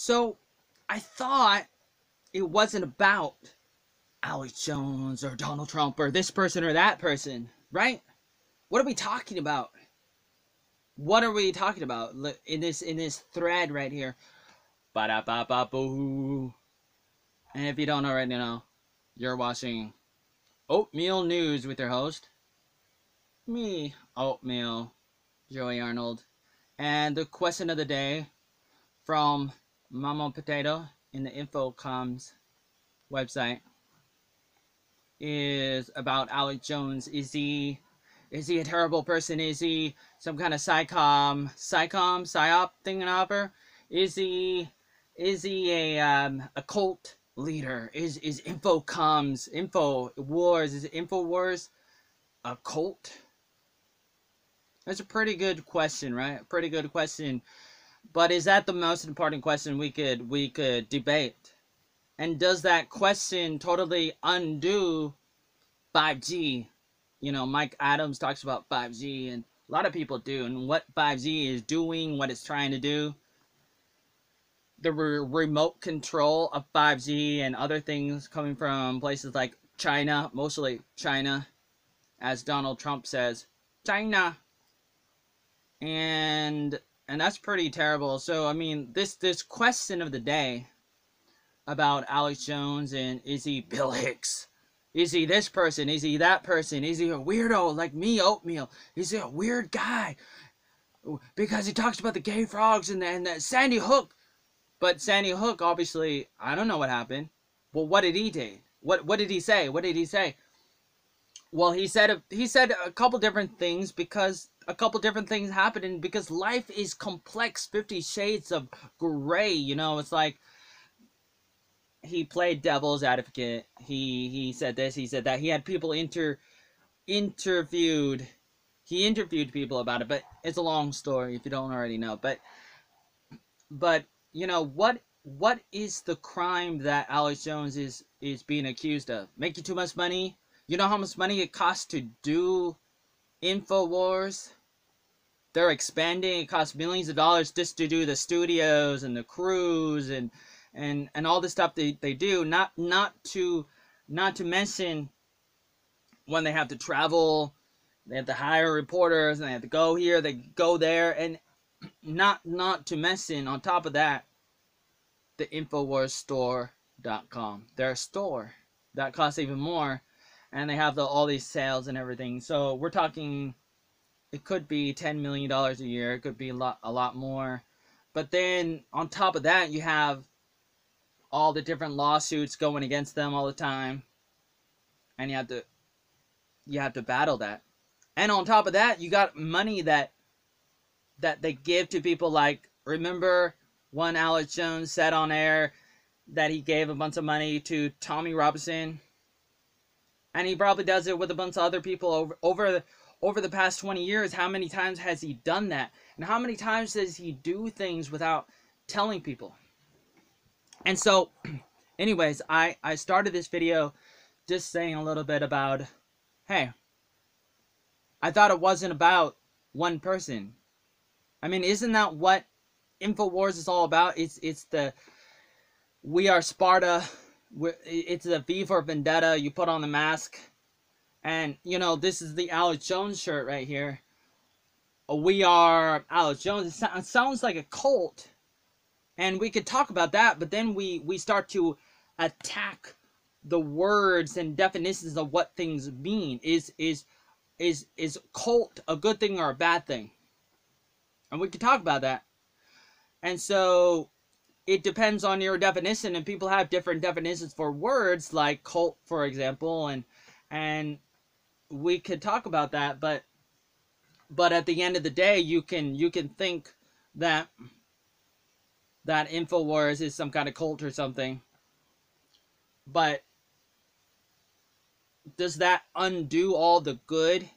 So I thought it wasn't about Alex Jones or Donald Trump or this person or that person, right? What are we talking about? What are we talking about in this thread right here? Ba da ba ba boo. And if you don't already know, you're watching Oatmeal News with your host, me, Oatmeal, Joey Arnold. And the question of the day from Mama Potato in the Infocoms website is about Alex Jones. Is he a terrible person? Is he some kind of psyop thingamabobber? Is he a cult leader? Is Infowars is Infowars a cult? That's a pretty good question, right? Pretty good question. But is that the most important question we could debate? And does that question totally undo 5G? You know, Mike Adams talks about 5G, and a lot of people do, and what 5G is doing, what it's trying to do. The remote control of 5G and other things coming from places like China, mostly China, as Donald Trump says, China. And that's pretty terrible. So I mean, this question of the day about Alex Jones and is he Bill Hicks? Is he this person? Is he that person? Is he a weirdo like me, Oatmeal? Is he a weird guy because he talks about the gay frogs and the Sandy Hook? But Sandy Hook, obviously, I don't know what happened. Well, what did he do? What did he say? What did he say? Well, he said a couple different things because a couple different things happened, and because life is complex, 50 shades of gray. You know, it's like he played devil's advocate. He said this, he said that. He had people interviewed. He interviewed people about it, but it's a long story if you don't already know. But you know what is the crime that Alex Jones is being accused of? Making too much money. You know how much money it costs to do Infowars? They're expanding. It costs millions of dollars just to do the studios and the crews and all the stuff they do. Not to mention when they have to travel, they have to hire reporters, and they have to go here, they go there, and not to mention on top of that, the InfoWarsStore.com. Their store that costs even more, and they have all these sales and everything. So we're talking, it could be $10 million a year. It could be a lot more. But then on top of that, you have all the different lawsuits going against them all the time, and you have to battle that. And on top of that, you got money that they give to people. Like, remember when Alex Jones said on air that he gave a bunch of money to Tommy Robinson, and he probably does it with a bunch of other people over the past 20 years. How many times has he done that? And how many times does he do things without telling people? And so, anyways, I started this video just saying a little bit about, hey, I thought it wasn't about one person. I mean, isn't that what InfoWars is all about? It's the we are Sparta. It's the V for Vendetta. You put on the mask, and you know this is the Alex Jones shirt right here. We are Alex Jones. It sounds like a cult, and we could talk about that. But then we start to attack the words and definitions of what things mean. Is cult a good thing or a bad thing? And we could talk about that. And so it depends on your definition, and people have different definitions for words, like cult, for example, and we could talk about that. But at the end of the day, you can think that Infowars is some kind of cult or something. But does that undo all the good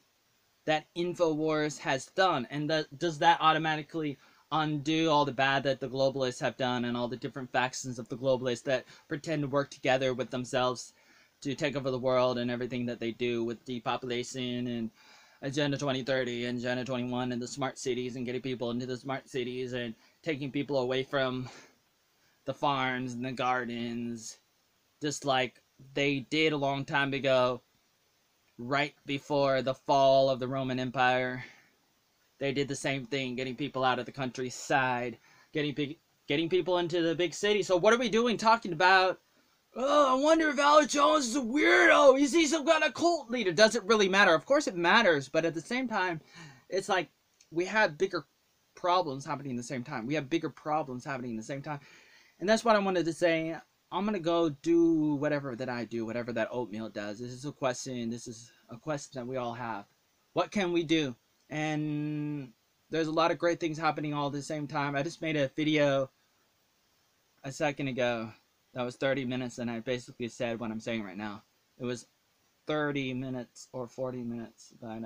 that Infowars has done? And does that automatically undo all the bad that the globalists have done, and all the different factions of the globalists that pretend to work together with themselves to take over the world, and everything that they do with depopulation and Agenda 2030 and Agenda 21 and the smart cities, and getting people into the smart cities and taking people away from the farms and the gardens, just like they did a long time ago, right before the fall of the Roman Empire. They did the same thing, getting people out of the countryside, getting people into the big city. So what are we doing talking about, oh, I wonder if Alex Jones is a weirdo. Is he some kind of cult leader? Does it really matter? Of course it matters, but at the same time, it's like we have bigger problems happening at the same time. We have bigger problems happening at the same time. And that's what I wanted to say. I'm going to go do whatever that I do, whatever that oatmeal does. This is a question. This is a question that we all have. What can we do? And there's a lot of great things happening all at the same time. I just made a video a second ago that was 30 minutes, and I basically said what I'm saying right now. It was 30 minutes or 40 minutes, but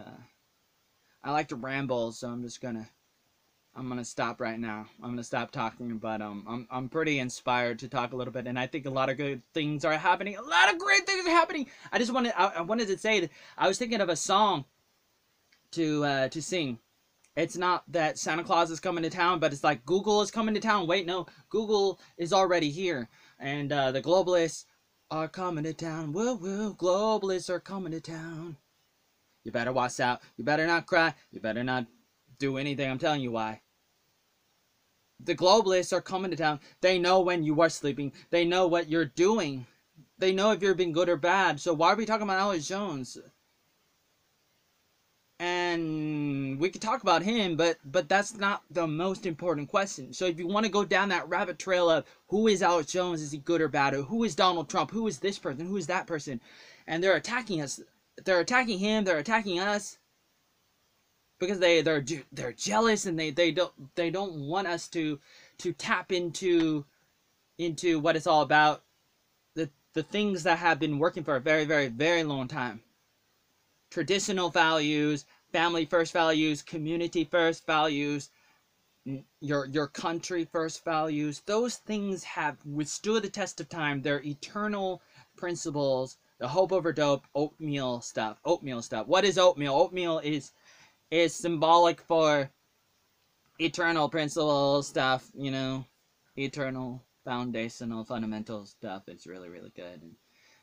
I like to ramble, so I'm gonna stop right now. I'm gonna stop talking, but I'm pretty inspired to talk a little bit, and I think a lot of good things are happening. A lot of great things are happening. I wanted to say that I was thinking of a song to sing. It's not that Santa Claus is coming to town, but it's like Google is coming to town. Wait, no, Google is already here. And the globalists are coming to town. Woo woo, globalists are coming to town. You better watch out. You better not cry. You better not do anything. I'm telling you why. The globalists are coming to town. They know when you are sleeping. They know what you're doing. They know if you're being good or bad. So why are we talking about Alex Jones? And we could talk about him, but that's not the most important question. So if you want to go down that rabbit trail of who is Alex Jones, is he good or bad, or who is Donald Trump, who is this person, who is that person, and they're attacking us, they're attacking him, they're attacking us because they're jealous, and they don't want us to tap into what it's all about, the things that have been working for a very, very, very long time. Traditional values, family first values, community first values, your country first values. Those things have withstood the test of time. They're eternal principles. The hope over dope, oatmeal stuff. Oatmeal stuff. What is oatmeal? Oatmeal is symbolic for eternal principle stuff, you know, eternal foundational fundamental stuff. It's really, really good, and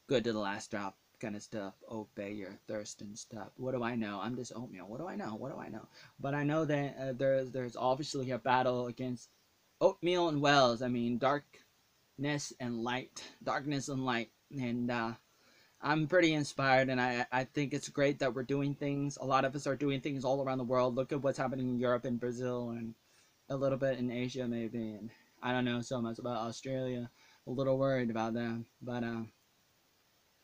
good to the last drop kind of stuff. Obey your thirst and stuff. What do I know? I'm just oatmeal. What do I know? What do I know? But I know that there's obviously a battle against oatmeal and wells. I mean, darkness and light. Darkness and light. And I'm pretty inspired, and I think it's great that we're doing things. A lot of us are doing things all around the world. Look at what's happening in Europe and Brazil, and a little bit in Asia maybe. And I don't know so much about Australia. A little worried about them. But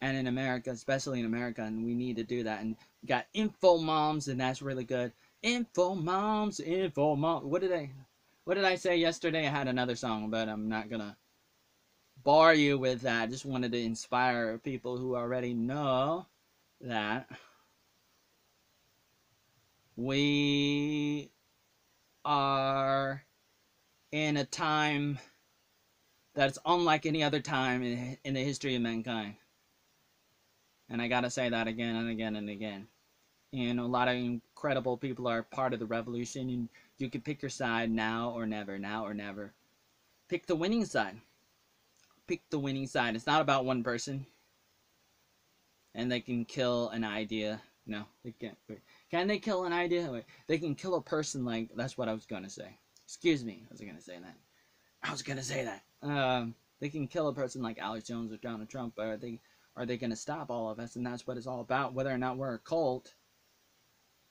and in America, especially in America, and we need to do that. And we got info moms, and that's really good. Info moms, info mom. What did I say yesterday? I had another song, but I'm not gonna bore you with that. I just wanted to inspire people who already know that we are in a time that's unlike any other time in the history of mankind. And I gotta say that again and again and again. And a lot of incredible people are part of the revolution, and you can pick your side now or never, now or never. Pick the winning side. Pick the winning side. It's not about one person. And they can kill an idea. No, they can't. Wait. Can they kill an idea? Wait. They can kill a person like... That's what I was gonna say. Excuse me. I was gonna say that. They can kill a person like Alex Jones or Donald Trump, but are they going to stop all of us? And that's what it's all about. Whether or not we're a cult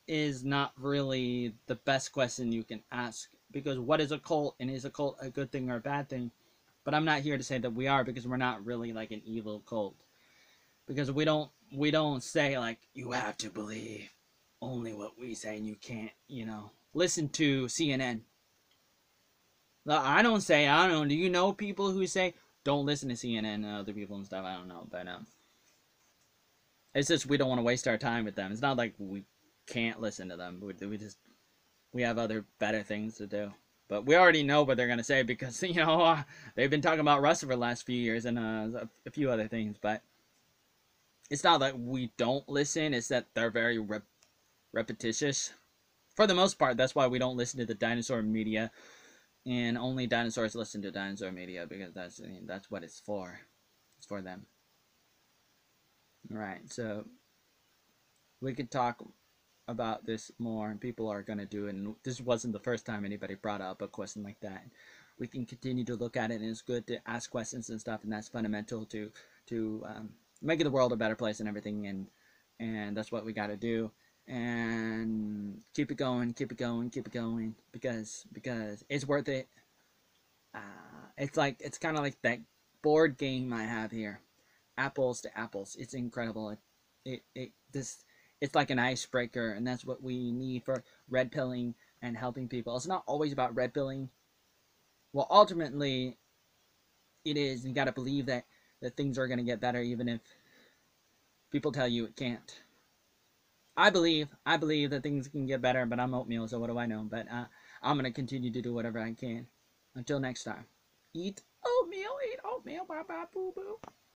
is not really the best question you can ask. Because what is a cult? And is a cult a good thing or a bad thing? But I'm not here to say that we are, because we're not really like an evil cult. Because we don't say like, you have to believe only what we say and you can't, listen to CNN. I don't know. Do you know people who say, don't listen to CNN and other people and stuff? I don't know. But it's just we don't want to waste our time with them. It's not like we can't listen to them. We have other better things to do. But we already know what they're going to say because, they've been talking about Russia for the last few years and a few other things. But it's not that we don't listen. It's that they're very repetitious. For the most part, that's why we don't listen to the dinosaur media and only dinosaurs listen to dinosaur media because that's what it's for. It's for them. All right, so we could talk about this more, and people are going to do it. And this wasn't the first time anybody brought up a question like that. We can continue to look at it, and it's good to ask questions and stuff, and that's fundamental to making the world a better place and everything. And that's what we got to do. And keep it going, keep it going, keep it going, because it's worth it. It's kind of like that board game I have here, Apples to Apples. It's incredible. It's like an icebreaker, and that's what we need for red pilling and helping people. It's not always about red pilling. Well, ultimately, it is. You got to believe that things are going to get better, even if people tell you it can't. I believe that things can get better, but I'm oatmeal, so what do I know? But I'm gonna continue to do whatever I can. Until next time, eat oatmeal, bye bye, boo boo.